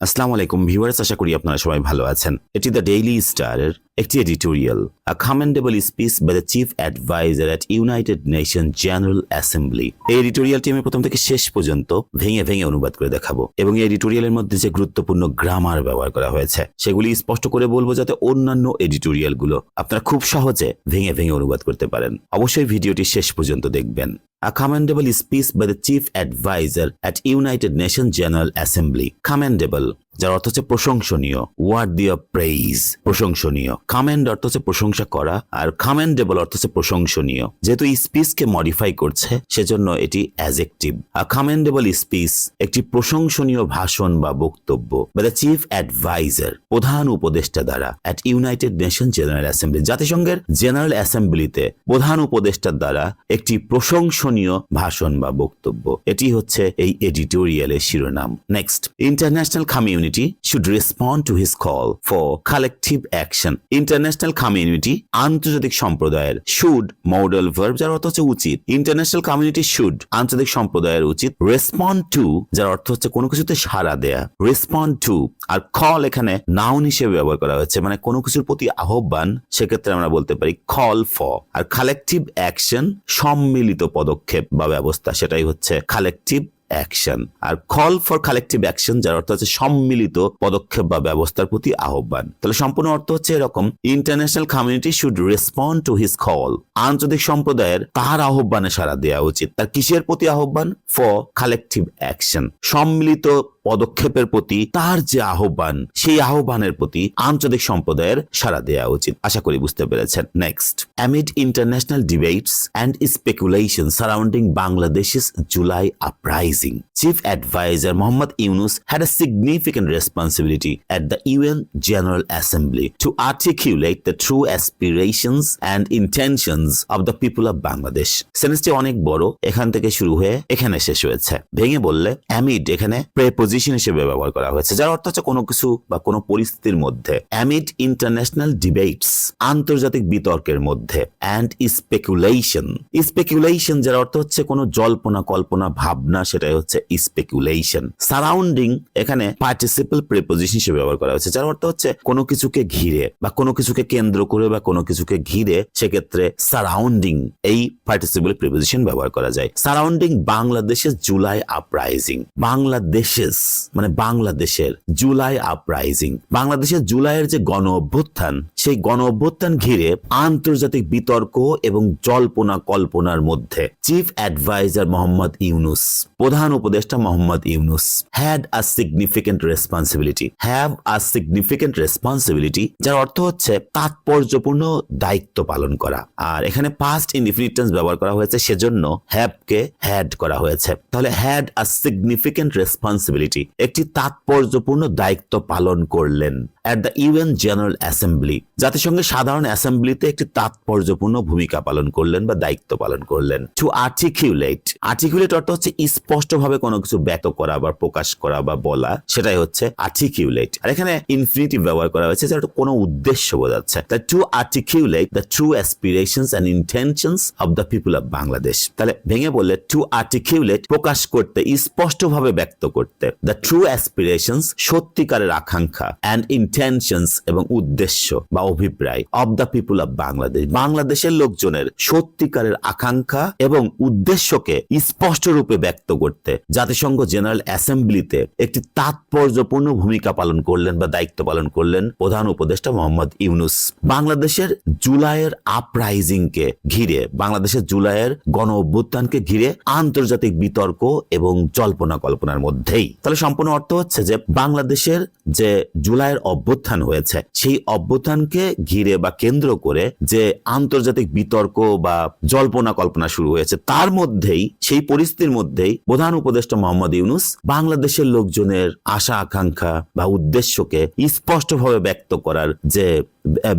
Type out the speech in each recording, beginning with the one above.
আসসালামু আলাইকুম ভিউয়ার্স, আশা করি আপনারা সবাই ভালো আছেন। এটি দ্য ডেইলি স্টারের একটি editorial, a commendable speech by the chief adviser at united nation general assembly. এই এডিটোরিয়ালটি আমি প্রথম থেকে শেষ পর্যন্ত ভেঙে ভেঙে অনুবাদ করে দেখাবো এবং এই এডিটোরিয়ালের মধ্যে যে গুরুত্বপূর্ণ গ্রামার ব্যবহার করা হয়েছে সেগুলি স্পষ্ট করে বলবো, যাতে অন্যান্য এডিটোরিয়ালগুলো আপনারা খুব সহজে ভেঙে ভেঙে অনুবাদ করতে পারেন। অবশ্যই ভিডিওটি শেষ পর্যন্ত দেখবেন। A commendable speech by the chief advisor at United Nations General Assembly. Commendable যার অর্থ হচ্ছে প্রশংসনীয়, ওয়ার্দি অফ প্রেইজ, প্রশংসনীয়। কমেন্ড অর্থ হচ্ছে প্রশংসা করা, আর কমেন্ডেবল অর্থ হচ্ছে প্রশংসনীয়। যেহেতু স্পিচকে মডিফাই করছে সেজন্য এটি অ্যাডজেক্টিভ। আ কমেন্ডেবল স্পিচ একটি প্রশংসনীয় ভাষণ বা বক্তব্য বাই দ্য চিফ অ্যাডভাইজার, প্রধান উপদেষ্টা দ্বারা, at united nation general assembly, জাতিসংঘের জেনারেল অ্যাসেম্বলিতে প্রধান উপদেষ্টার দ্বারা একটি প্রশংসনীয় ভাষণ বা বক্তব্য। এটি হচ্ছে এই এডিটোরিয়ালের শিরোনাম। Next, international community should respond to his call for collective action. International community, আন্তর্জাতিক সম্প্রদায়ের, should মডেল ভার্ব যার অর্থ হচ্ছে উচিত। ইন্টারন্যাশনাল কমিউনিটি should, আন্তর্জাতিক সম্প্রদায়ের উচিত, respond to যার অর্থ হচ্ছে কোনো কিছুতে সাড়া দেয়া, respond to। আর call এখানে নাউন হিসেবে ব্যবহার করা হয়েছে, মানে কোনো কিছুর প্রতি আহ্বান, সেক্ষেত্রে আমরা বলতে পারি call for। আর কালেকটিভ অ্যাকশন, সম্মিলিত পদক্ষেপ বা ব্যবস্থা, সেটাই হচ্ছে কালেকটিভ অ্যাকশন। আর কল ফর কালেকটিভ অ্যাকশন যার অর্থ হচ্ছে সম্মিলিত পদক্ষেপ বা ব্যবস্থার প্রতি আহ্বান। তাহলে সম্পূর্ণ অর্থ হচ্ছে এরকম, international community should respond to his call, আন্তর্জাতিক সম্প্রদায়ের তার আহ্বানে সাড়া দেওয়া উচিত। তার কিসের প্রতি আহ্বান? ফর কালেকটিভ অ্যাকশন, সম্মিলিত পদক্ষেপের প্রতি তার যে আহ্বান, সেই আহ্বানের প্রতি আন্তর্জাতিক সম্প্রদায়ের সাড়া দেওয়া উচিত। আশা করি বুঝতে পেরেছেন। Next, amid international debates and speculation surrounding Bangladesh's July uprising, Chief Advisor Muhammad Yunus had a significant responsibility at the UN General Assembly to articulate the true aspirations and intentions of the people of Bangladesh. সেন্টেন্সটি অনেক বড়, এখান থেকে শুরু হয়ে এখানে শেষ হয়েছে। ভেঙে বললে amid এখানে প্রেপোজিশন হিসেবে ব্যবহার করা হয়েছে, যার অর্থ হচ্ছে কোনো কিছু বা কোনো পরিস্থিতির মধ্যে। amid international debates, আন্তর্জাতিক বিতর্কের মধ্যে, and speculation, speculation যার অর্থ হচ্ছে কোনো জল্পনা কল্পনা ভাবনা, সেটাই হচ্ছে স্পেকুলেশন। সারাউন্ডিং এখানে পার্টিসিপল প্রিপোজিশন হিসেবে ব্যবহার করা হয়েছে, যার অর্থ হচ্ছে কোনো কিছুকে ঘিরে বা কোনো কিছুকে কেন্দ্র করে বা কোনো কিছুকে ঘিরে, সেক্ষেত্রে সারাউন্ডিং এই পার্টিসিপল প্রিপোজিশন ব্যবহার করা যায়। সারাউন্ডিং বাংলাদেশের জুলাই আপরাইজিং, বাংলাদেশের মানে বাংলাদেশের জুলাই আপরাইজিং, বাংলাদেশের জুলাইয়ের যে গণ অভ্যুত্থান, সেই গণ অভ্যুত্থান ঘিরে আন্তর্জাতিক বিতর্ক এবং জল্পনা কল্পনার মধ্যে চিফ অ্যাডভাইজার মোহাম্মদ ইউনুস, প্রধান উপদেষ্টা Mohammad Yunus, had a significant responsibility, have a significant responsibility যার অর্থ হচ্ছে তাৎপর্যপূর্ণ দায়িত্ব পালন করা। আর এখানে পাস্ট ইনডিফিনিট টেন্স ব্যবহার করা হয়েছে, সেজন্য হ্যাভ কে হ্যাড করা হয়েছে। তাহলে হ্যাড আ সিগনিফিকেন্ট রেসপন্সিবিলিটি, একটি তাৎপর্যপূর্ণ দায়িত্ব পালন করলেন। at the UN General Assembly, জাতিসংঘের সাধারণ অ্যাসেম্বলিতে একটি তাৎপর্যপূর্ণ ভূমিকা পালন করলেন বা দায়িত্ব পালন করলেন। টু আর্টিকুলেট, আর্টিকুলেট অর্থ হচ্ছে স্পষ্টভাবে কোনো কিছু ব্যক্ত করা বা প্রকাশ করা বা বলা, সেটাই হচ্ছে আর্টিকুলেট। আর এখানে ইনফিনিটিভ ব্যবহার করা হয়েছে, যেটা কোনো উদ্দেশ্য বোঝাচ্ছে। To articulate the true aspirations and intentions of the people of Bangladesh. তাহলে ভেঙে বললে টু আর্টিকুলেট প্রকাশ করতে, স্পষ্টভাবে ব্যক্ত করতে, দ্য ট্রু অ্যাসপিরেশনস সত্যিকারের আকাঙ্ক্ষা, এন্ড ইন্টেনশনস এবং উদ্দেশ্য বা অভিপ্রায়, of the people of Bangladesh, বাংলাদেশের লোকজনের সত্যিকারের আকাঙ্ক্ষা এবং উদ্দেশ্যকে স্পষ্ট রূপে ব্যক্ত করতে জাতিসংঘ জেনারেল অ্যাসেম্বলিতে একটি তাৎপর্যপূর্ণ ভূমিকা পালন করলেন বা দায়িত্ব পালন করলেন প্রধান উপদেষ্টা মোহাম্মদ ইউনুস। বাংলাদেশের জুলাইয়ের আপরাইজিং কে ঘিরে, বাংলাদেশের জুলাইয়ের গণ অভ্যুত্থানকে ঘিরে আন্তর্জাতিক বিতর্ক এবং জল্পনা কল্পনার মধ্যেই। তাহলে সম্পূর্ণ অর্থ হচ্ছে যে বাংলাদেশের যে জুলাইয়ের অভ্যুত্থান হয়েছে, সেই অভ্যুত্থানকে ঘিরে বা কেন্দ্র করে যে আন্তর্জাতিক বিতর্ক বা জল্পনা কল্পনা শুরু হয়েছে, তার মধ্যেই, সেই পরিস্থিতির মধ্যেই প্রধান উপদেষ্টা মোহাম্মদ ইউনুস বাংলাদেশের লোকজনের আশা আকাঙ্ক্ষা বা উদ্দেশ্যকে স্পষ্টভাবে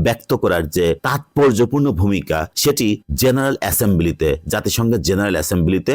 ব্যক্ত করার যে তাৎপর্যপূর্ণ ভূমিকা, সেটি জেনারেল অ্যাসেম্বলিতে, জাতিসংঘের জেনারেল অ্যাসেম্বলিতে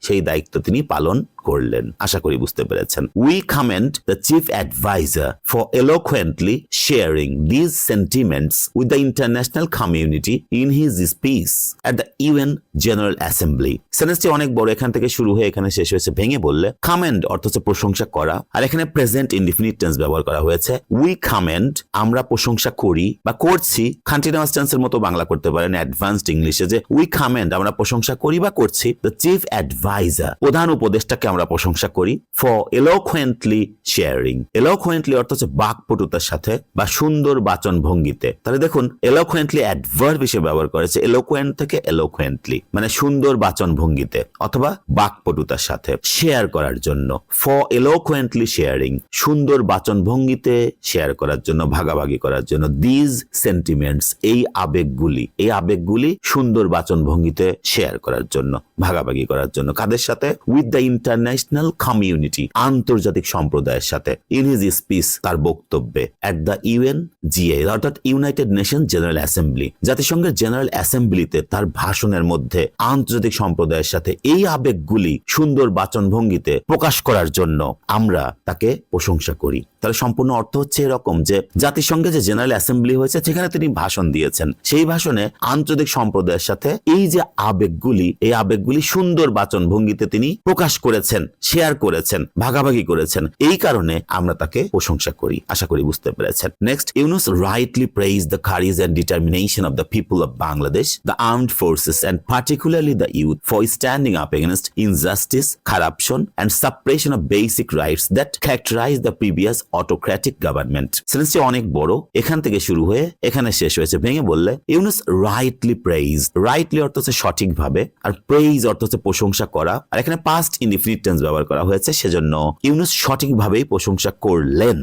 সেই দায়িত্ব তিনি পালন করলেন। আশা করি বুঝতে পেরেছেন। We commend the chief advisor for eloquently sharing these sentiments with the international community in his speech at the UN General Assembly. সেন্টেন্সটি অনেক বড়, এখান থেকে শুরু হয়ে এখানে শেষ হয়েছে। ভেঙে বললে commend অর্থ হচ্ছে প্রশংসা করা, আর এখানে প্রেজেন্ট ইনডিফিনিট টেন্স ব্যবহার করা হয়েছে। We commend আমরা প্রশংসা করি বা করছি, কন্টিনিউয়াস টেন্সের মতো বাংলা করতে পারেন অ্যাডভান্সড ইংলিশে, যে we commend আমরা প্রশংসা করি বা করছি the chief advisor প্রধান উপদেষ্টাকে আমরা প্রশংসা করি for eloquently sharing। eloquently অর্থ হচ্ছে বাকপটুতার সাথে বা সুন্দর বাচন ভঙ্গিতে। তাহলে দেখুন eloquently অ্যাডভার্ব হিসেবে ব্যবহার করেছে, eloquent থেকে eloquently মানে সুন্দর বাচন ভঙ্গিতে অথবা বাকপটুতার সাথে শেয়ার করার জন্য। for eloquently sharing সুন্দর বাচন ভঙ্গিতে শেয়ার করার জন্য, ভাগাভাগি করার জন্য। these sentiments এই আবেগগুলি সুন্দর বাচন ভঙ্গিতে শেয়ার করার জন্য, ভাগাভাগি করার জন্য। কাদের সাথে? with the international community আন্তর্জাতিক সম্প্রদায়ের সাথে। in his speech তার বক্তব্যে at the UNGA অর্থাৎ ইউনাইটেড নেশন জেনারেল অ্যাসেম্বলি জাতিসংঘের জেনারেল অ্যাসেম্বলিতে তার ভাষণের মধ্যে আন্তর্জাতিক সম্প্রদায়ের সাথে এই আবেগগুলি সুন্দর বাচন ভঙ্গিতে প্রকাশ করার জন্য আমরা তাকে প্রশংসা করি। তাহলে সম্পূর্ণ অর্থ হচ্ছে এরকম যে জাতিসংঘে যে জেনারেল অ্যাসেম্বলি হয়েছে সেখানে তিনি ভাষণ দিয়েছেন, সেই ভাষণে আন্তর্জাতিক সম্প্রদায়ের সাথে এই যে আবেগগুলি সুন্দর বাচন ভঙ্গিতে তিনি প্রকাশ করেছেন, শেয়ার করেছেন, ভাগাভাগি করেছেন। এই কারণে আমরা তাকে প্রশংসা করি। আশা করি বুঝতে পেরেছেন। Next, Yunus rightly praise the courage and determination of the people of Bangladesh, the armed forces and particularly the youth for standing up against injustice, corruption and suppression of basic rights that characterize the previous autocratic government। সেন্টেন্সটি অনেক বড়, এখান থেকে শুরু হয়ে এখানে শেষ হয়েছে। ভেঙে বললে ইউনুস রাইটলি প্রেইজ, রাইটলি অর্থ হচ্ছে সঠিকভাবে, আর প্রেইজ অর্থ হচ্ছে প্রশংসা করা, আর এখানে পাস্ট ইনডিফিনিট টেন্স ব্যবহার করা হয়েছে, সেজন্য ইউনুস সঠিকভাবেই প্রশংসা করলেন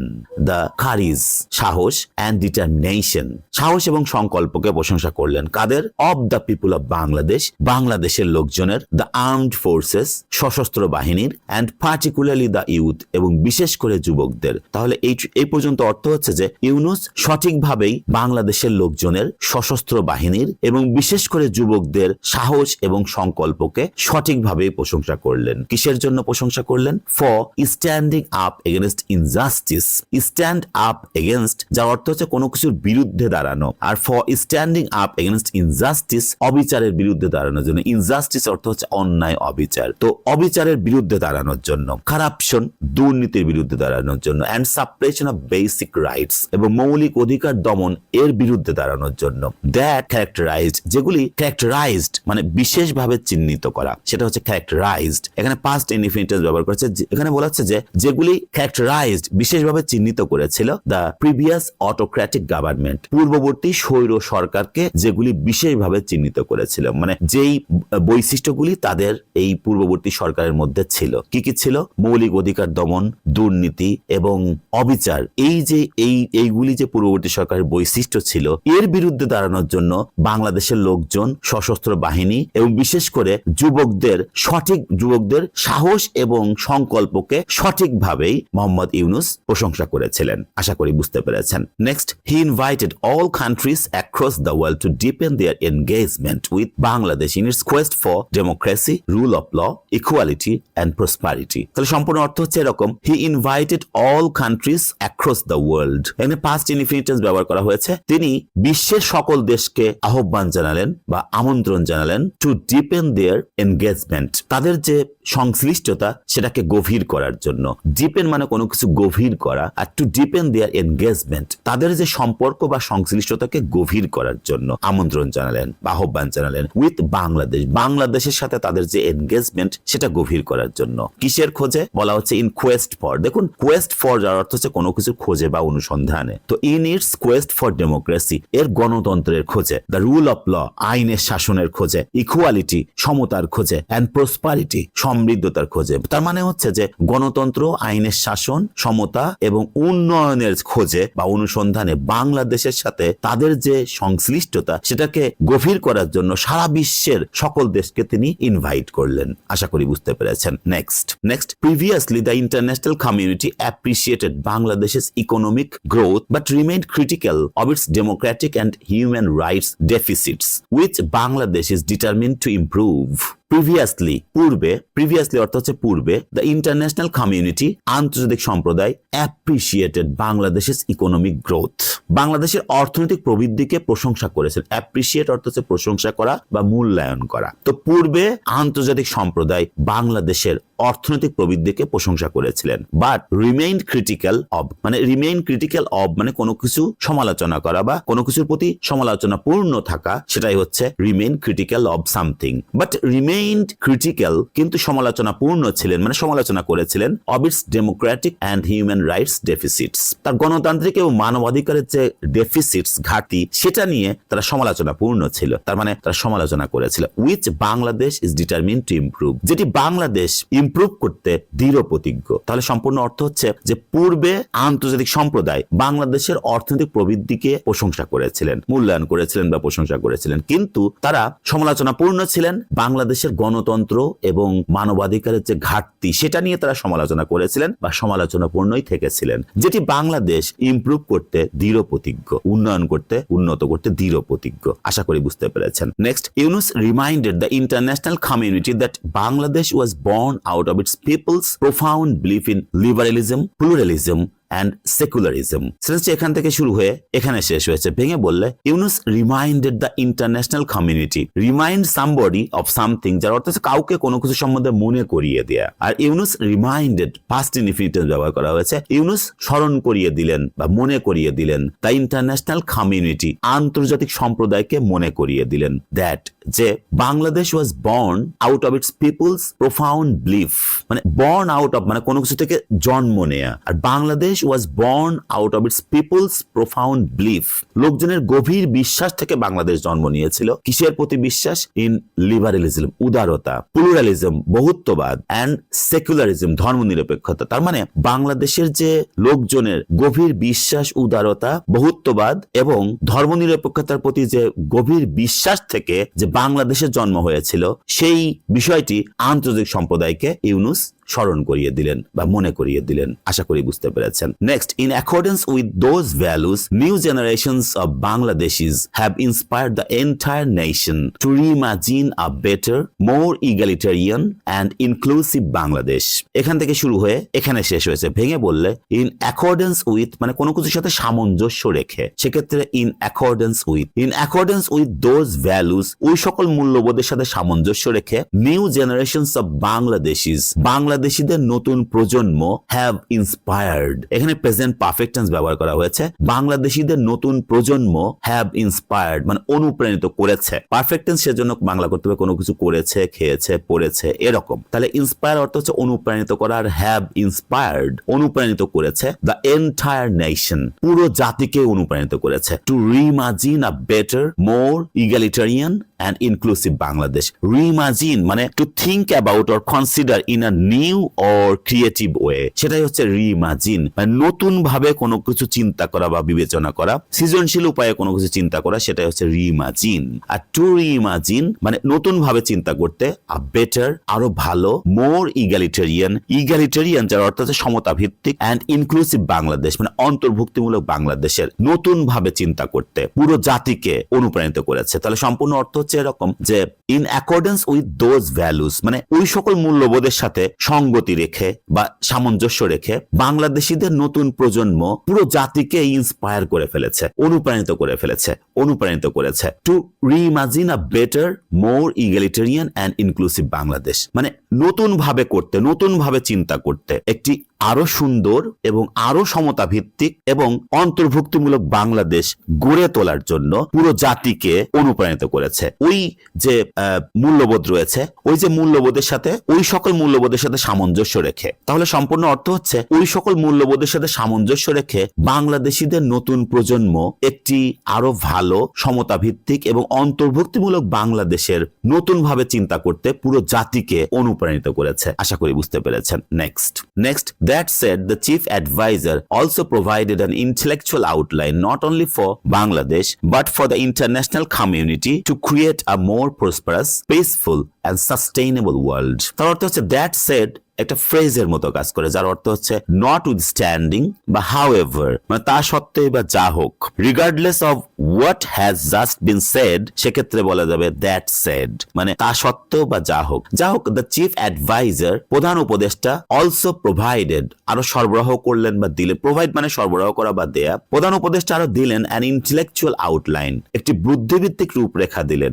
দ্য কারেজ সাহস এন্ড ডিটারমিনেশন সাহস এবং সংকল্পকে প্রশংসা করলেন। কাদের? Of the people of Bangladesh বাংলাদেশের লোকজনের, দ্য আর্মড ফোর্সেস সশস্ত্র বাহিনীর, এন্ড পার্টিকুলারলি দ্য ইউথ এবং বিশেষ করে যুবকদের। তাহলে এই পর্যন্ত অর্থ হচ্ছে যে ইউনুস সঠিকভাবেই বাংলাদেশের লোকজনের, সশস্ত্র বাহিনীর এবং বিশেষ করে যুবকদের সাহস এবং সংকল্পকে সঠিকভাবে প্রশংসা করলেন। কিসের জন্য প্রশংসা করলেন? For standing up against injustice. Stand up against যার অর্থ হচ্ছে কোনো কিছুর বিরুদ্ধে দাঁড়ানো, আর for standing up against injustice অবিচারের বিরুদ্ধে দাঁড়ানোর জন্য। ইনজাস্টিস অর্থ হচ্ছে অন্যায়, অবিচার। তো অবিচারের বিরুদ্ধে দাঁড়ানোর জন্য, কারাপশন দুর্নীতির বিরুদ্ধে দাঁড়ানোর জন্য, and suppression of basic rights এবং মৌলিক অধিকার দমন এর বিরুদ্ধে দাঁড়ানোর জন্য। দ্যাট ক্যারেক্টারাইজড যেগুলি ক্যারেক্টারাইজড মানে বিশেষভাবে চিহ্নিত করা, সেটা হচ্ছে ক্যারেক্টারাইজড। এখানে পাস্ট ইনডিফিনিট টেন্স ব্যবহার করেছে। এখানে বলা হচ্ছে যে যেগুলি ক্যারেক্টারাইজড বিশেষভাবে চিহ্নিত করেছিল দ্য প্রিভিয়াস অটোক্র্যাটিক গভর্নমেন্ট পূর্ববর্তী স্বৈর সরকারকে, যেগুলি বিশেষভাবে চিহ্নিত করেছিল, মানে যেই বৈশিষ্ট্যগুলি তাদের এই পূর্ববর্তী সরকারের মধ্যে ছিল। কি কি ছিল? মৌলিক অধিকার দমন, দুর্নীতি এবং অবিচার। এইগুলি যে পূর্ববর্তী সরকারের বৈশিষ্ট্য ছিল, এর বিরুদ্ধে দাঁড়ানোর জন্য বাংলাদেশের লোকজন, সশস্ত্র বাহিনী এবং বিশেষ করে যুবকদের সাহস এবং সংকল্পকে সঠিকভাবেই মোহাম্মদ ইউনুস প্রশংসা করেছিলেন। আশা করি বুঝতে পেরেছেন। Next, he invited all countries across the world to deepen their engagement with Bangladesh in its quest for democracy, rule of law, equality and prosperity. তাহলে সম্পূর্ণ অর্থ হচ্ছে এরকম, he invited all countries across the world. এখানে past indefinite tense ব্যবহার করা হয়েছে। তিনি বিশ্বের সকল দেশকে আহ্বান জানালেন বা আমন্ত্রণ জানালেন টু ডিপেন দেয়ার এনগেজমেন্ট তাদের যে সংশ্লিষ্টতা সেটাকে গভীর করার জন্য। ডিপেন মানে কোনো কিছু গভীর করা, আর টু ডিপেন দেয়ার এনগেজমেন্ট তাদের যে সম্পর্ক বা সংশ্লিষ্টতাকে গভীর করার জন্য আমন্ত্রণ জানালেন বা আহ্বান জানালেন উইথ বাংলাদেশ বাংলাদেশের সাথে তাদের যে এনগেজমেন্ট সেটা গভীর করার জন্য। কিসের খোঁজে? বলা হচ্ছে ইন কোয়েস্ট ফর। দেখুন কোয়েস্ট ফর যার অর্থ হচ্ছে কোনো কিছু খোঁজে বা অনুসন্ধানে। তো in its quest for democracy এর গণতন্ত্রের খোঁজে, দ্য রুল অফ ল আইনের শাসনের খোঁজে, ইকুয়ালিটি সমতার খোঁজে, এন্ড প্রসপারিটি সমৃদ্ধতার খোঁজে। তার মানে হচ্ছে যে গণতন্ত্র, আইনের শাসন, সমতা এবং উন্নয়নের খোঁজে বা অনুসন্ধানে বাংলাদেশের সাথে তাদের যে সংশ্লিষ্টতা সেটাকে গভীর করার জন্য সারা বিশ্বের সকল দেশকে তিনি ইনভাইট করলেন। আশা করি বুঝতে পেরেছেন। Next, previously the international community appreciated Bangladesh's economic growth but remained critical of its democratic and human rights deficits, which Bangladesh is determined to improve. Previously অর্থ হচ্ছে পূর্বে, দ্য ইন্টারন্যাশনাল কমিউনিটি আন্তর্জাতিক সম্প্রদায় অ্যাপ্রিসিয়েটেড বাংলাদেশের ইকোনমিক গ্রোথ, বাংলাদেশের অর্থনৈতিক প্রবৃদ্ধিকে প্রশংসা করেছেন। অ্যাপ্রিসিয়েট অর্থ হচ্ছে প্রশংসা করা বা মূল্যায়ন করা। তো পূর্বে আন্তর্জাতিক সম্প্রদায় বাংলাদেশের অর্থনৈতিক প্রবৃদ্ধিকে প্রশংসা করেছিলেন, বাট রিমেইন ক্রিটিক্যাল অব মানে কোনো কিছু সমালোচনা করা বা কোনো কিছুর প্রতি সমালোচনাপূর্ণ থাকা, সেটাই হচ্ছে remain critical of something. But remained critical কিন্তু সমালোচনাপূর্ণ ছিলেন, মানে সমালোচনা করেছিলেন of its democratic and human rights deficits, তার গণতান্ত্রিক এবং মানবাধিকারের যে ডেফিসিটস ঘাটতি, সেটা নিয়ে তারা সমালোচনাপূর্ণ ছিল, তার মানে তারা সমালোচনা করেছিল। Which Bangladesh is determine to improve, যেটি বাংলাদেশ ইমপ্রুভ করতে দৃঢ় প্রতিজ্ঞ। তাহলে সম্পূর্ণ অর্থ হচ্ছে যে পূর্বে আন্তর্জাতিক সম্প্রদায় বাংলাদেশের অর্থনৈতিক প্রবৃদ্ধিকে প্রশংসা করেছিলেন, মূল্যায়ন করেছিলেন বা প্রশংসা করেছিলেন, কিন্তু তারা সমালোচনাপূর্ণ ছিলেন বাংলাদেশের গণতন্ত্র এবং মানবাধিকারের যে ঘাটতি, সেটা নিয়ে তারা সমালোচনা করেছিলেন বা সমালোচনাপূর্ণই থেকেছিলেন, যেটি বাংলাদেশ ইমপ্রুভ করতে দৃঢ় প্রতিজ্ঞ, উন্নত করতে দৃঢ় প্রতিজ্ঞ। আশা করি বুঝতে পেরেছেন। Next, Yunus reminded the international community that Bangladesh was born out of its people's profound belief in liberalism, pluralism and secularism। সেটা এখান থেকে শুরু হয়ে এখানে শেষ হয়েছে। ভেঙে বললে Yunus reminded the international community, remind somebody of something, যার অর্থ হচ্ছে কাউকে কোনো কিছু সম্বন্ধে মনে করিয়ে দেয়া। আর ইউনুস রিমাইন্ডেড পাস্ট ইনফিনিটিভ ব্যবহার করা হয়েছে। ইউনুস স্মরণ করিয়ে দিলেন বা মনে করিয়ে দিলেন দ্য ইন্টারন্যাশনাল কমিউনিটি, আন্তর্জাতিক সম্প্রদায়কে মনে করিয়ে দিলেন দ্যাট, যে Bangladesh was born out of its people's profound belief, মানে বর্ন আউট অফ মানে কোনো কিছু থেকে জন্ম নেয়া, আর Bangladesh was born out of its people's profound belief, লোকজনের গভীর বিশ্বাস থেকে বাংলাদেশ জন্ম নিয়েছিল। কিসের প্রতি বিশ্বাস? ইন লিবারালিজম, উদারতা, প্লুরালিজম, বহুত্ববাদ, এন্ড সেকুলারিজম, ধর্মনিরপেক্ষতা। তার মানে বাংলাদেশের যে লোকজনের গভীর বিশ্বাস, উদারতা, বহুত্ববাদ এবং ধর্মনিরপেক্ষতার প্রতি যে গভীর বিশ্বাস থেকে যে বাংলাদেশের জন্ম হয়েছিল, সেই বিষয়টি আন্তর্জাতিক সম্প্রদায়কে ইউনুস স্মরণ করিয়ে দিলেন বা মনে করিয়ে দিলেন। আশা করি বুঝতে পেরেছেন। Next, in accordance with those values, new generations of Bangladeshis have inspired the entire nation to reimagine a better, more egalitarian and inclusive Bangladesh. এখান থেকে শুরু হয়ে এখানে শেষ হয়েছে। ভেঙে বললে ইন অ্যাকর্ডেন্স উইথ মানে কোনো কিছুর সাথে সামঞ্জস্য রেখে, সেক্ষেত্রে in accordance with those values, ওই সকল মূল্যবোধের সাথে সামঞ্জস্য রেখে, নিউ জেনারেশনস অফ বাংলাদেশিস, বাংলাদেশিদের নতুন প্রজন্ম হ্যাভ ইন্সপায়ার্ড, এখানে প্রেজেন্ট পারফেক্ট টেন্স ব্যবহার করা হয়েছে। বাংলাদেশিদের নতুন প্রজন্ম হ্যাভ ইন্সপায়ার্ড মানে অনুপ্রাণিত করেছে। পারফেক্ট টেন্স সেজন্য বাংলা করতে হবে কোনো কিছু করেছে, খেয়েছে, পড়েছে, এরকম। তাহলে ইন্সপায়ার অর্থ হচ্ছে অনুপ্রাণিত করা, আর হ্যাভ ইন্সপায়ার্ড অনুপ্রাণিত করেছে দ্য এন্টায়ার নেশন, পুরো জাতিকে অনুপ্রাণিত করেছে। To reimagine a better, more egalitarian and inclusive Bangladesh. Reimagine মানে to think about or consider in a new or creative way, সেটাই হচ্ছে reimagine, মানে নতুন ভাবে কোনো কিছু চিন্তা করা বা বিবেচনা করা, সৃজনশীল উপায়ে কোনো কিছু চিন্তা করা, সেটাই হচ্ছে reimagine। আর to reimagine মানে নতুন ভাবে চিন্তা করতে, a better আরো ভালো, more egalitarian যার অর্থ হচ্ছে সমতা ভিত্তিক, and inclusive Bangladesh মানে অন্তর্ভুক্তিমূলক বাংলাদেশের নতুন ভাবে চিন্তা করতে পুরো জাতিকে অনুপ্রাণিত করেছে। তাহলে সম্পূর্ণ অর্থ হচ্ছে এরকম যে in accordance with those values মানে ওই সকল মূল্যবোধের সাথে সঙ্গতি রেখে বা সামঞ্জস্য রেখে বাংলাদেশিদের নতুন প্রজন্ম পুরো জাতিকে ইন্সপায়ার করে ফেলেছে, অনুপ্রাণিত করেছে to reimagine a better, more egalitarian and inclusive Bangladesh, মানে নতুন ভাবে করতে, নতুন ভাবে চিন্তা করতে, একটি আরো সুন্দর এবং আরো সমতা ভিত্তিক এবং অন্তর্ভুক্তিমূলক বাংলাদেশ গড়ে তোলার জন্য পুরো জাতিকে অনুপ্রাণিত করেছে। ওই যে মূল্যবোধ রয়েছে, ওই যে মূল্যবোধের সাথে, ওই সকল মূল্যবোধের সাথে সামঞ্জস্য রেখে, তাহলে সম্পূর্ণ অর্থ হচ্ছে ওই সকল মূল্যবোধের সাথে সামঞ্জস্য রেখে বাংলাদেশিদের নতুন প্রজন্ম একটি আরো ভালো, সমতা ভিত্তিক এবং অন্তর্ভুক্তিমূলক বাংলাদেশের নতুন ভাবে চিন্তা করতে পুরো জাতিকে অনুপ্রাণিত করেছে। আশা করি বুঝতে পেরেছেন। Next That said, the chief advisor also provided an intellectual outline not only for Bangladesh but for the international community to create a more prosperous, peaceful and sustainable world. তার অর্থ হচ্ছে that said, একটা ফ্রেজের মতো কাজ করে, যার অর্থ হচ্ছে নট উইথস্ট্যান্ডিং বা হাউএভার, মানে তা সত্ত্বেও বা যা হোক, regardless of what has just been said, সেক্ষেত্রে বলা যাবে দ্যাট সেড, মানে তা সত্ত্বেও বা যা হোক। দ্য চিফ অ্যাডভাইজার, প্রধান উপদেষ্টা, অলসো প্রোভাইডেড, আরো সরবরাহ করলেন বা দিলেন, প্রোভাইড মানে সরবরাহ করা বা দেয়া, প্রধান উপদেষ্টা আরো দিলেন অ্যান ইন্টেলেকচুয়াল আউটলাইন, একটি বুদ্ধিভিত্তিক রূপরেখা দিলেন।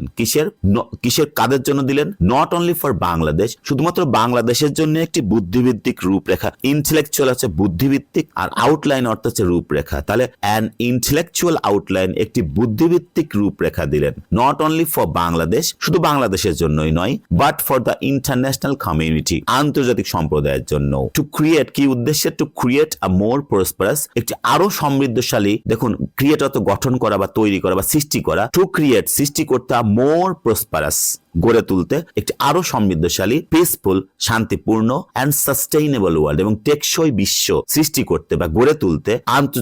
কিসের কাদের জন্য দিলেন? নট অনলি ফর বাংলাদেশ, শুধুমাত্র বাংলাদেশের জন্য একটি বুদ্ধিভিত্তিক রূপরেখা। ইন্টেলেকচুয়াল হচ্ছে বুদ্ধিভিত্তিক, আর আউটলাইন অর্থ হচ্ছে রূপরেখা। তাহলে অ্যান ইন্টেলেকচুয়াল আউটলাইন, একটি বুদ্ধিভিত্তিক রূপরেখা দিলেন, নট অনলি ফর বাংলাদেশ, শুধু বাংলাদেশের জন্যই নয়, but for the international community, আন্তর্জাতিক সম্প্রদায়ের জন্য। টু ক্রিয়েট, কি উদ্দেশ্যে? To create a more prosperous, একটি আরো সমৃদ্ধশালী, দেখুন ক্রিয়েট অর্থ গঠন করা বা তৈরি করা বা সৃষ্টি করা, টু ক্রিয়েট সৃষ্টি করতে, মোর প্রসপারাস গড়ে তুলতে, একটি আরো সমৃদ্ধশালী, পিসফুল শান্তিপূর্ণ, অ্যান্ড সাস্টেইনেবল ওয়ার্ল্ড, এবং টেকসই বিশ্ব সৃষ্টি করতে বা গড়ে তুলতে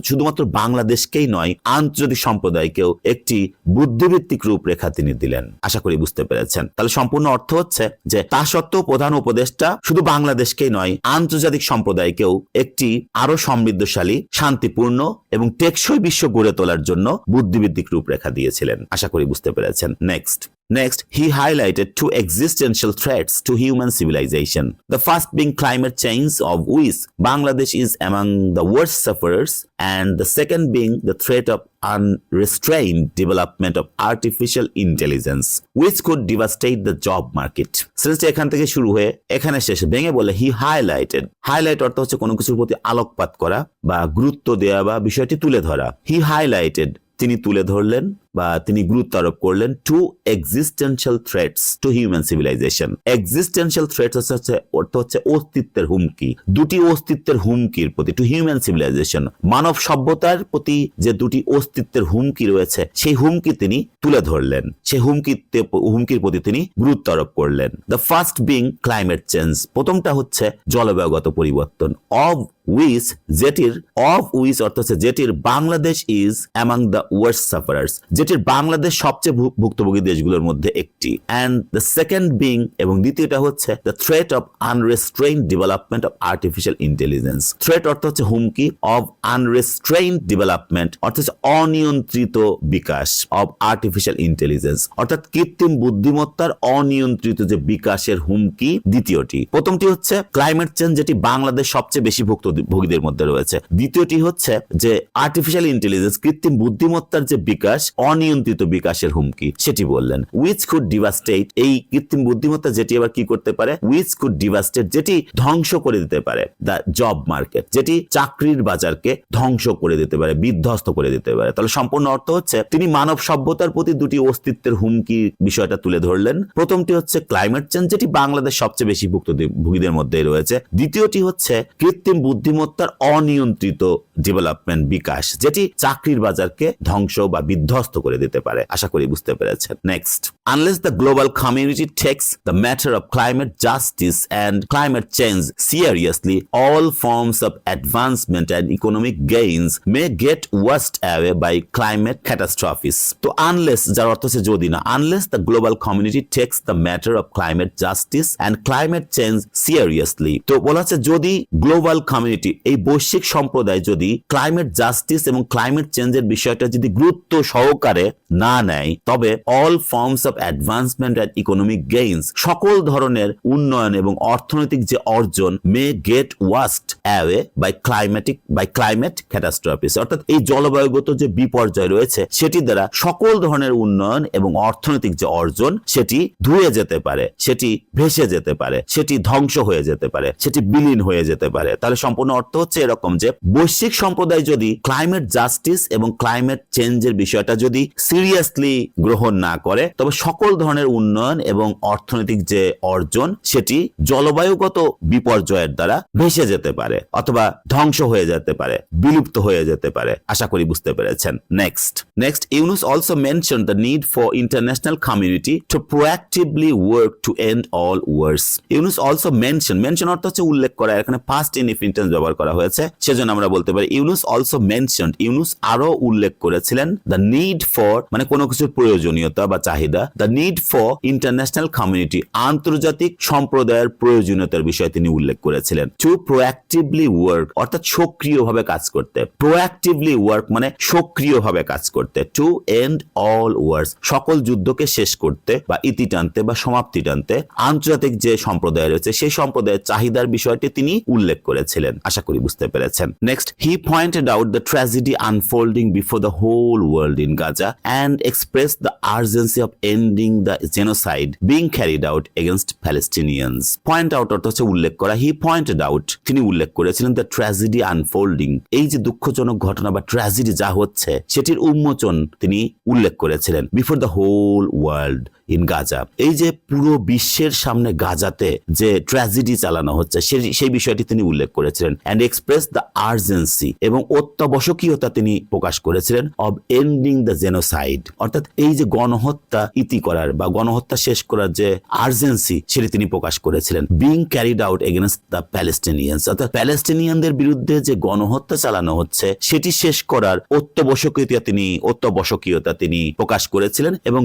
শুধুমাত্র বাংলাদেশকেই নয়, আন্তর্জাতিক সম্প্রদায়কেও একটি বুদ্ধিভিত্তিক রূপরেখা তিনি দিলেন। আশা করি বুঝতে পেরেছেন। তাহলে সম্পূর্ণ অর্থ হচ্ছে যে তা সত্ত্বেও প্রধান উপদেষ্টা শুধু বাংলাদেশকেই নয়, আন্তর্জাতিক সম্প্রদায়কেও একটি আরো সমৃদ্ধশালী, শান্তিপূর্ণ এবং টেকসই বিশ্ব গড়ে তোলার জন্য বুদ্ধিভিত্তিক রূপরেখা দিয়েছিলেন। আশা করি বুঝতে পেরেছেন। Next, he highlighted two existential threats to human civilization. The first being climate change, of which Bangladesh is among the worst sufferers, and the second being the threat of unrestrained development of artificial intelligence, which could devastate the job market. Since এখান থেকে শুরু হয়ে এখানে শেষে ভেঙে বলে he highlighted, highlight অর্থ হচ্ছে কোনো কিছুর প্রতি আলোকপাত করা বা গুরুত্ব দেওয়া বা বিষয়টি তুলে ধরা। He highlighted, তিনি তুলে ধরলেন বা তিনি গুরুত্ব আরোপ করলেন, to existential threats to human civilisation. Existential threats অর্থ হচ্ছে অস্তিত্বের হুমকি, দুটি অস্তিত্বের হুমকির প্রতি, টু হিউম্যান সিভিলাইজেশন, মানব সভ্যতার প্রতি যে দুটি অস্তিত্বের হুমকি রয়েছে, সেই হুমকি তিনি তুলে ধরলেন, সেই হুমকির প্রতি তিনি গুরুত্ব আরোপ করলেন। The first being climate change, প্রথমটা হচ্ছে জলবায়ুগত পরিবর্তন, অফ উইচ অর্থ হচ্ছে যেটির Bangladesh is among the worst সাফারার্স, যেটির বাংলাদেশ সবচেয়ে ভুক্তভোগী দেশগুলোর মধ্যে একটি। অ্যান্ড দ্য সেকেন্ড বিং, এবং দ্বিতীয়টা হচ্ছে the threat of unrestrained development of artificial intelligence. Threat অর্থ হচ্ছে হুমকি, অফ আনরেস্ট্রেইনড ডেভেলপমেন্ট অর্থ হচ্ছে অনিয়ন্ত্রিত বিকাশ, অফ আর্টিফিশিয়াল ইন্টেলিজেন্স অর্থাৎ কৃত্রিম বুদ্ধিমত্তার অনিয়ন্ত্রিত যে বিকাশের হুমকি, দ্বিতীয়টি। প্রথমটি হচ্ছে ক্লাইমেট চেঞ্জ, যেটি বাংলাদেশ সবচেয়ে বেশি ভোগীদের মধ্যে রয়েছে। দ্বিতীয়টি হচ্ছে যে আর্টিফিশিয়াল ইন্টেলিজেন্স, কৃত্রিম বুদ্ধিমত্তার যে বিকাশ, অনিয়ন্ত্রিত বিকাশের হুমকি, সেটি বললেন। উইচ কুড ডিভাস্টেট, এই কৃত্রিম বুদ্ধিমত্তা যেটি আবার কি করতে পারে? উইচ কুড ডিভাস্টেট, যেটি ধ্বংস করে দিতে পারে দ্য জব মার্কেট, যেটি চাকরির বাজারকে ধ্বংস করে দিতে পারে, বিধ্বস্ত করে দিতে পারে। তাহলে সম্পূর্ণ অর্থ হচ্ছে তিনি মানব সভ্যতার প্রতি দুটি অস্তিত্বের হুমকি বিষয়টা তুলে ধরলেন। প্রথমটি হচ্ছে ক্লাইমেট চেঞ্জ, যেটি বাংলাদেশ সবচেয়ে বেশি ভুক্তভোগীদের মধ্যে রয়েছে। দ্বিতীয়টি হচ্ছে কৃত্রিম বুদ্ধিমত্তার অনিয়ন্ত্রিত ডেভেলপমেন্ট, বিকাশ, যেটি চাকরির বাজারকে ধ্বংস বা বিধ্বস্ত করে দিতে পারে। আশা করি বুঝতে পেরেছেন। Next, unless the global community takes the matter of climate justice and climate change seriously, all forms of advancement and economic gains may get washed away by climate catastrophes. তো unless, যার অর্থ হচ্ছে যদি না, unless the global community takes the matter of climate justice and climate change seriously, তো বলা হচ্ছে যদি গ্লোবাল কমিউনিটি, এই বৈশ্বিক সম্প্রদায় যদি ক্লাইমেট জাস্টিস এবং ক্লাইমেট চেঞ্জের বিষয়টা যদি গুরুত্ব সহকারে না নেয়, তবে all forms of advancement and economic gains, সকল ধরনের উন্নয়ন এবং অর্থনৈতিক যে অর্জন, may get wasted away by climate catastrophes, অর্থাৎ এই জলবায়ুগত যে বিপর্যয় রয়েছে, সেটি দ্বারা সকল ধরনের উন্নয়ন এবং অর্থনৈতিক যে অর্জন, সেটি ধুয়ে যেতে পারে, সেটি ভেসে যেতে পারে, সেটি ধ্বংস হয়ে যেতে পারে, সেটি বিলীন হয়ে যেতে পারে। তাহলে সম্পূর্ণ অর্থ হচ্ছে এরকম যে বৈশ্বিক সম্প্রদায় যদি ক্লাইমেট জাস্টিস এবং ক্লাইমেট চেঞ্জের বিষয়টা যদি সিরিয়াসলি গ্রহণ না করে, তবে সকল ধরনের উন্নয়ন এবং অর্থনৈতিক যে অর্জন, সেটি জলবায়ুগত বিপর্যয়ের দ্বারা ভেসে যেতে পারে অথবা ধ্বংস হয়ে যেতে পারে, বিলুপ্ত হয়ে যেতে পারে। আশা করি বুঝতে পেরেছেন। Next, Yunus also mention the need for international community to proactively work to end all wars. Yunus also mention অর্থ হচ্ছে উল্লেখ করা, এখানে পাস্ট ইনডিফিনিট ব্যবহার করা হয়েছে, সেজন্য আমরা বলতে পারি ইউনুস অলসো মেনশনড, ইউনুস আরো উল্লেখ করেছিলেন দ্য নিড ফর মানে কোনো কিছুর প্রয়োজনীয়তা বা চাহিদা, the need for international community আন্তর্জাতিক সম্প্রদায়ের প্রয়োজনীয়তার বিষয়ে তিনি উল্লেখ করেছিলেন। টু প্রোঅ্যাক্টিভলি ওয়ার্ক অর্থাৎ সক্রিয়ভাবে কাজ করতে, প্রোঅ্যাক্টিভলি ওয়ার্ক মানে সক্রিয়ভাবে কাজ করতে, টু এন্ড অল ওয়ার্স সকল যুদ্ধকে শেষ করতে বা ইতি টানতে বা সমাপ্তি টানতে আন্তর্জাতিক যে সম্প্রদায় রয়েছে সেই সম্প্রদায়ের চাহিদার বিষয়টি তিনি উল্লেখ করেছিলেন। আশা করি বুঝতে পেরেছেন। Next, he pointed out the tragedy unfolding before the whole world in Gaza and expressed the urgency of ending the genocide being carried out against Palestinians. Point out অর্থ হচ্ছে উল্লেখ করা। হি পয়েন্টেড আউট তিনি উল্লেখ করেছিলেন দ্য ট্র্যাজেডি আনফোল্ডিং এই যে দুঃখজনক ঘটনা বা ট্র্যাজেডি যা হচ্ছে সেটির উন্মোচন তিনি উল্লেখ করেছিলেন before the whole world in Gaza এই যে পুরো বিশ্বের সামনে গাজাতে যে ট্র্যাজেডি চালানো হচ্ছে সেই বিষয়টি তিনি উল্লেখ করেছিলেন। অ্যান্ড এক্সপ্রেস দ্য আর্জেন্সি এবং অত্যাবশ্যকীয়তা তিনি প্রকাশ করেছিলেন অব এন্ডিং দ্য জেনোসাইড অর্থাৎ এই যে গণহত্যা ইতি করার বা গণহত্যা শেষ করার যে আর্জেন্সি সেটি তিনি প্রকাশ করেছিলেন। Being carried out against the Palestinians অর্থাৎ প্যালেস্টিনিয়ানদের বিরুদ্ধে যে গণহত্যা চালানো হচ্ছে সেটি শেষ করার অত্যাবশ্যকীয়তা তিনি প্রকাশ করেছিলেন এবং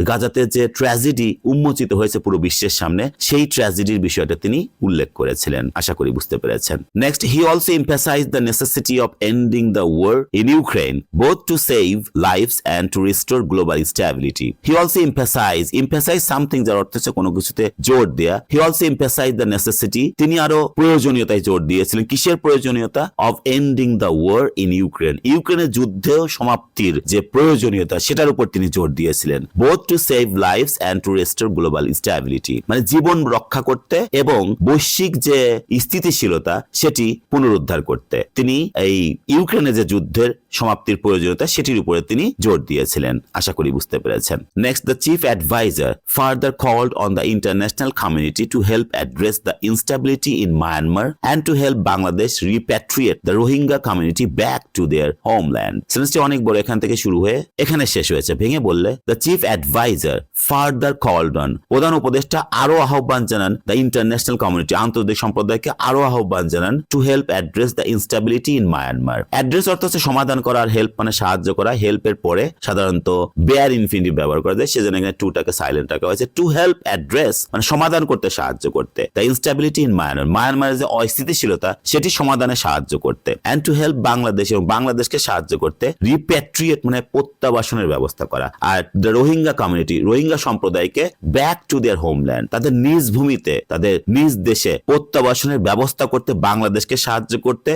গাজাতে যে ট্র্যাজেডি উন্মোচিত হয়েছে পুরো বিশ্বের সামনে সেই ট্র্যাজেডির বিষয়টা তিনি উল্লেখ করেছিলেন। আশা করি বুঝতে পেরেছেন। Next, he also emphasised the necessity of ending the war in Ukraine both to save lives and to restore global stability. He also emphasise something যার অর্থ হচ্ছে কোনো কিছুতে জোর দেয়া। He also emphasise the necessity তিনি আরো প্রয়োজনীয়তায় জোর দিয়েছিলেন। কিসের প্রয়োজনীয়তা? Of ending the war in Ukraine ইউক্রেনের যুদ্ধেও সমাপ্তির যে প্রয়োজনীয়তা সেটার উপর তিনি জোর দিয়েছিলেন। Both to save lives and two restore global stability মানে জীবন রক্ষা করতে এবং বৈশ্বিক যে স্থিতিশীলতা সেটি পুনরুদ্ধার করতে তিনি এই ইউক্রেনে যে যুদ্ধের সমাপ্তির প্রয়োজনীয়তা সেটির উপরে তিনি জোর দিয়েছিলেন। আশা করি বুঝতে পেরেছেন। Next, the chief adviser further called on the international community to help address the instability in Myanmar and to help Bangladesh repatriate the Rohingya community back to their homeland. সেন্সটি অনেক বড়, এখান থেকে শুরু হয়ে এখানে শেষ হয়েছে। ভেঙে বললে the chief adviser further called on প্রধান উপদেষ্টা আরো আহ্বান জানান দ্য ইন্টারন্যাশনাল কমিউনিটি আন্তর্জাতিক সম্প্রদায়কে আরো আহ্বান জানান two help address the instability in Myanmar. Address অর্থ হচ্ছে সমাধান করা আর হেল্প মানে সাহায্য করা। হেল্পের পরে সাধারণত বেয়ার ইনফিনিটিভ ব্যবহার করা যায়, সেজন্য এখানে টুটাকে সাইলেন্ট রাখা হয়েছে। টু হেল্প অ্যাড্রেস মানে সমাধান করতে সাহায্য করতে, দ্য ইনস্টেবিলিটি ইন মায়ানমারের যে অস্থিতিশীলতা সেটি সমাধানে সাহায্য করতে। অ্যান্ড টু হেল্প বাংলাদেশ এবং বাংলাদেশকে সাহায্য করতে। রিপ্যাট্রিয়েট মানে প্রত্যাবাসনের ব্যবস্থা করা। Are the Rohingya community Rohingya সম্প্রদায়কে ব্যাক টু দেয়ার হোমল্যান্ড তাদের নিজ ভূমিতে তাদের নিজ দেশে প্রত্যাবাসনের ব্যবস্থা করতে বাংলাদেশকে সাহায্য করতে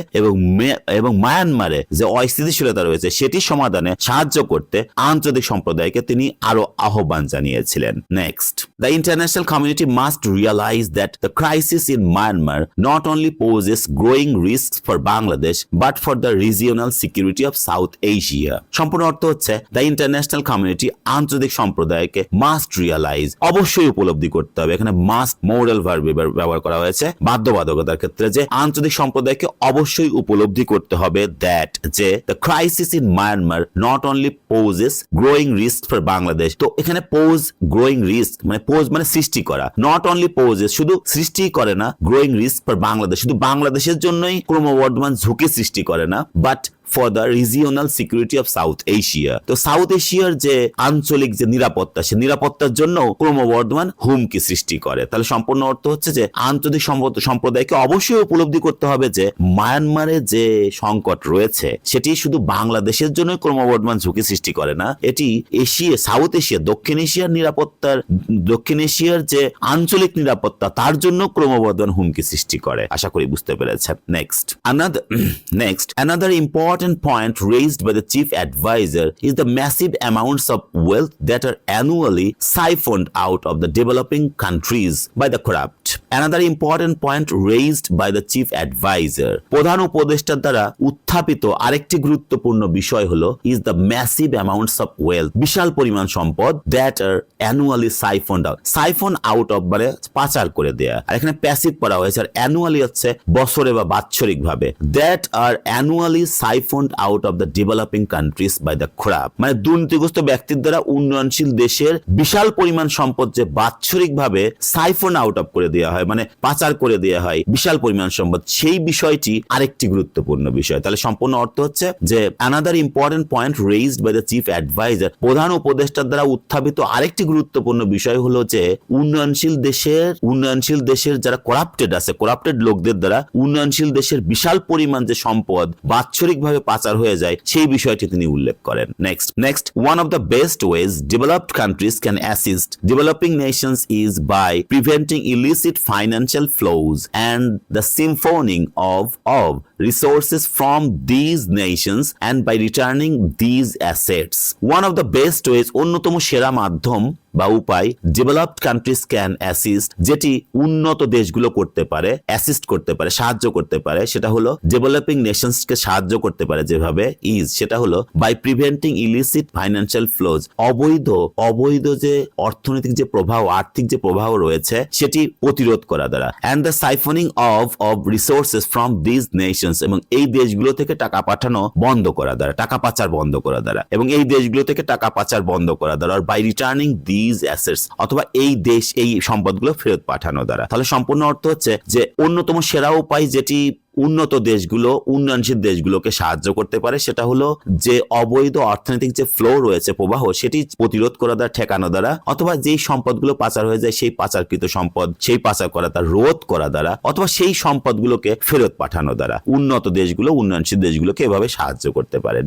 এবং মায়ানমারে যে অস্থিতিশীলতা রয়েছে সেটি সমাধানে সাহায্য করতে আন্তর্জাতিক সম্প্রদায়কে তিনি আরো আহ্বান জানিয়েছিলেন। Next, the international community must realise that the crisis in Myanmar not only poses growing risk for Bangladesh but for the regional security of south Asia. সম্পূর্ণ অর্থ হচ্ছে দ্য ইন্টারন্যাশনাল কমিউনিটি আন্তর্জাতিক সম্প্রদায়কে মাস্ট রিয়ালাইজ অবশ্যই উপলব্ধি করতে হবে। এখানে মাস্ট মোরাল ভার্ব ব্যবহার করা হয়েছে বাধ্যবাধকতার ক্ষেত্রে, যে আন্তর্জাতিক সম্প্রদায়কে অবশ্যই উপলব্ধি করতে হবে দ্যাট যে the crisis in Myanmar not only poses growing risk for Bangladesh. তো এখানে পোজ গ্রোয়িং রিস্ক মানে পোজ মানে সৃষ্টি করা, নট অনলি পোজেস শুধু সৃষ্টি করে না, গ্রোয়িং রিস্ক ফর বাংলাদেশ শুধু বাংলাদেশের জন্যই ক্রমবর্ধমান ঝুঁকি সৃষ্টি করে না, but for the regional security of south Asia. তো সাউথ এশিয়ার যে আঞ্চলিক যে নিরাপত্তা সে নিরাপত্তার জন্য ক্রমবর্ধমান হুমকি সৃষ্টি করে। তাহলে সম্পূর্ণ অর্থ হচ্ছে যে আন্তর্জাতিক সম্প্রদায়কে অবশ্যই উপলব্ধি করতে হবে যে মায়ানমারে যে সংকট রয়েছে সেটি শুধু বাংলাদেশের জন্য ক্রমবর্ধমান ঝুঁকি সৃষ্টি করে না, এটি সাউথ এশিয়া দক্ষিণ এশিয়ার যে আঞ্চলিক নিরাপত্তা তার জন্য ক্রমবর্ধমান হুমকি সৃষ্টি করে। আশা করি বুঝতে পেরেছেন। Next, another important point raised by the chief advisor is the massive amounts of wealth that are annually siphoned out of the developing countries by the corrupt. Another important point raised by the chief advisor প্রধান উপদেষ্টার দ্বারা উত্থাপিত আরেকটি গুরুত্বপূর্ণ বিষয় হলো is the massive amounts of wealth বিশাল পরিমাণ সম্পদ that are annually siphoned out of মানে পাচার করে দেয়া। আর এখানে প্যাসিভ করা হয়েছে, আর annually হচ্ছে বছরে বা বাৎসরিক ভাবে। that are annually siphoned out of the developing countries by the corrupt মানে দুর্নীতিগ্রস্ত ব্যক্তির দ্বারা উন্নয়নশীল দেশের বিশাল পরিমাণ সম্পদ যে বাৎসরিক ভাবে সাইফন আউট অফ করে দেওয়া দেওয়া হয়, মানে পাচার করে দেওয়া হয় বিশাল পরিমাণ সম্পদ, সেই বিষয়টি আরেকটি গুরুত্বপূর্ণ বিষয়। তাহলে সম্পূর্ণ অর্থ হচ্ছে যে another important point raised by the chief adviser, প্রধান উপদেষ্টার দ্বারা উত্থাপিত আরেকটি গুরুত্বপূর্ণ বিষয় হলো যে উন্নয়নশীল দেশের যারা করাপ্টেড আছে, করাপ্টেড লোকদের দ্বারা উন্নয়নশীল দেশের বিশাল পরিমাণ যে সম্পদ বাৎসরিকভাবে পাচার হয়ে যায় সেই বিষয়টি তিনি উল্লেখ করেন। Next one of the best ways developed countries can assist developing nations is by preventing illicit financial flows and the siphoning of resources from these nations and by returning these assets. One of the best ways, অন্যতম সেরা মাধ্যম বা উপায়, developed countries can assist, যেটি উন্নত দেশগুলো করতে পারে, অ্যাসিস্ট করতে পারে, সাহায্য করতে পারে, সেটা হলো ডেভেলপিং নেশনসকে সাহায্য করতে পারে যেভাবে সেটা হলো by preventing illicit financial flows, অবৈধ যে অর্থনৈতিক যে প্রবাহ, আর্থিক যে প্রবাহ রয়েছে সেটি প্রতিরোধ করা দ্বারা, and the siphoning of resources from these nations, এবং এই দেশগুলো থেকে টাকা পাঠানো বন্ধ করা দ্বারা, টাকা পাচার বন্ধ করা দ্বারা, এবং এই দেশগুলো থেকে টাকা পাচার বন্ধ করা দ্বারা, বাই রিটার্নিং দিজ অ্যাসেটস, অথবা এই সম্পদগুলো ফেরত পাঠানো দ্বারা। তাহলে সম্পূর্ণ অর্থ হচ্ছে যে অন্যতম সেরা উপায় যেটি উন্নত দেশগুলো উন্নয়নশীল দেশগুলোকে সাহায্য করতে পারে সেটা হলো যে অবৈধ অর্থনৈতিক যে ফ্লো রয়েছে, প্রবাহ, সেটি প্রতিরোধ করা দ্বারা, ঠেকানো দ্বারা, অথবা যেই সম্পদগুলো পাচার হয়ে যায় সেই পাচারকৃত সম্পদ, সেই পাচার করা দ্বারা, রোধ করা দ্বারা, অথবা সেই সম্পদগুলোকে ফেরত পাঠানো দ্বারা উন্নত দেশগুলো উন্নয়নশীল দেশগুলোকে এভাবে সাহায্য করতে পারে।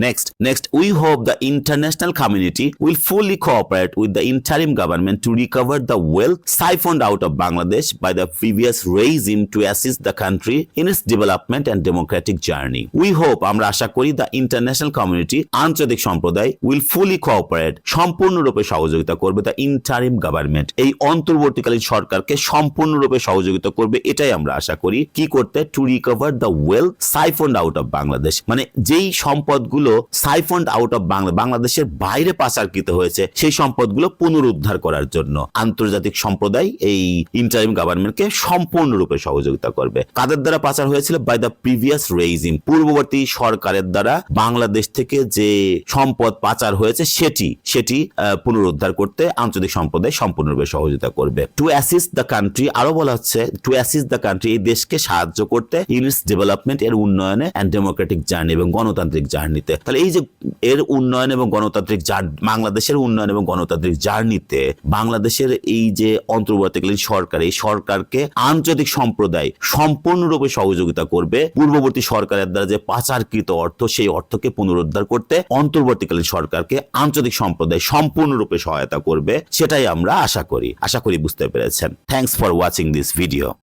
Next we hope the international community will fully cooperate with the interim government to recover the wealth siphoned out of Bangladesh by the previous regime to assist the country in its development and democratic journey. We hope, আমরা আশা করি, the international community, আন্তর্জাতিক সম্প্রদায়, will fully cooperate, সম্পূর্ণরূপে সহযোগিতা করবে, the interim government, এই অন্তর্বর্তীকালীন সরকারকে সম্পূর্ণরূপে সহযোগিতা করবে, এটাই আমরা আশা করি। কি করতে? to recover the wealth siphoned out of Bangladesh, মানে যেই সম্পদগুলো siphoned out of বাংলাদেশের বাইরে পাচারকৃত হয়েছে সেই সম্পদগুলো পুনরুদ্ধার করার জন্য আন্তর্জাতিক সম্প্রদায় এই ইন্টারিম গভর্নমেন্টকে সম্পূর্ণরূপে সহযোগিতা করবে। কাদের দ্বারা পাচার হয়েছিল? বাই দ্য প্রিভিয়াস রেজিম, পূর্ববর্তী সরকারের দ্বারা বাংলাদেশ থেকে যে সম্পদ পাচার হয়েছে সেটি পুনরুদ্ধার করতে আন্তর্জাতিক সম্প্রদায় সম্পূর্ণরূপে সহযোগিতা করবে। টু অ্যাসিস্ট দ্য কান্ট্রি, আরো বলা হচ্ছে টু অ্যাসিস্ট দ্য কান্ট্রি, এই দেশকে সাহায্য করতে, ইন ইটস ডেভেলপমেন্ট, এর উন্নয়নে, অ্যান্ড ডেমোক্রেটিক জার্নি, এবং গণতান্ত্রিক জার্নিতে। তাহলে এই যে এর উন্নয়ন এবং গণতান্ত্রিক বাংলাদেশের উন্নয়ন এবং গণতান্ত্রিক জার্নিতে বাংলাদেশের এই যে অন্তর্বর্তীকালীন সরকার, এই সরকারকে আন্তর্জাতিক সম্প্রদায় সম্পূর্ণরূপে সহযোগিতা করবে। পূর্ববর্তী সরকারের দ্বারা যে পাচারকৃত অর্থ, সেই অর্থকে পুনরুদ্ধার করতে অন্তর্বর্তীকালীন সরকারকে আন্তর্জাতিক সম্প্রদায় সম্পূর্ণরূপে সহায়তা করবে, সেটাই আমরা আশা করি বুঝতে পেরেছেন। Thanks for watching this video.